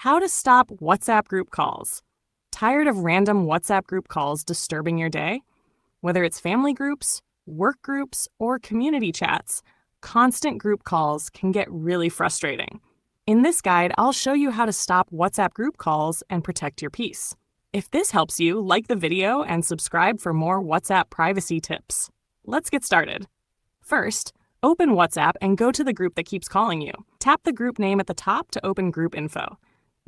How to stop WhatsApp group calls. Tired of random WhatsApp group calls disturbing your day? Whether it's family groups, work groups, or community chats, constant group calls can get really frustrating. In this guide, I'll show you how to stop WhatsApp group calls and protect your peace. If this helps you, like the video and subscribe for more WhatsApp privacy tips. Let's get started. First, open WhatsApp and go to the group that keeps calling you. Tap the group name at the top to open group info.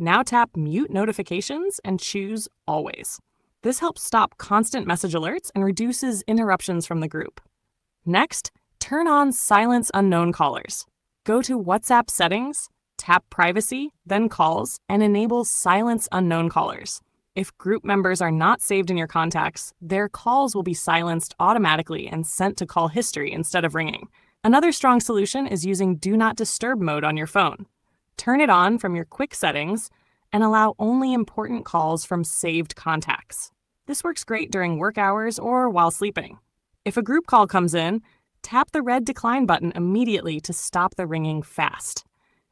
Now tap Mute Notifications and choose Always. This helps stop constant message alerts and reduces interruptions from the group. Next, turn on Silence Unknown Callers. Go to WhatsApp Settings, tap Privacy, then Calls, and enable Silence Unknown Callers. If group members are not saved in your contacts, their calls will be silenced automatically and sent to call history instead of ringing. Another strong solution is using Do Not Disturb mode on your phone. Turn it on from your quick settings and allow only important calls from saved contacts. This works great during work hours or while sleeping. If a group call comes in, tap the red decline button immediately to stop the ringing fast.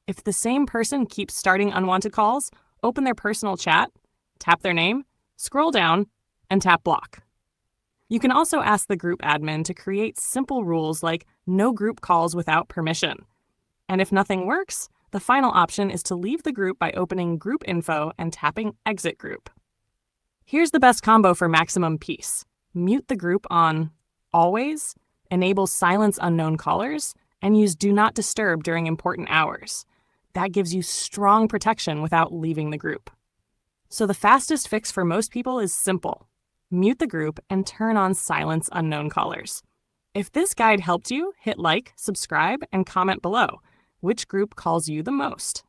If the same person keeps starting unwanted calls, open their personal chat, tap their name, scroll down, and tap block. You can also ask the group admin to create simple rules like no group calls without permission. And if nothing works, the final option is to leave the group by opening Group Info and tapping Exit Group. Here's the best combo for maximum peace. Mute the group on Always, enable Silence Unknown Callers, and use Do Not Disturb during important hours. That gives you strong protection without leaving the group. So the fastest fix for most people is simple. Mute the group and turn on Silence Unknown Callers. If this guide helped you, hit like, subscribe, and comment below. Which group calls you the most?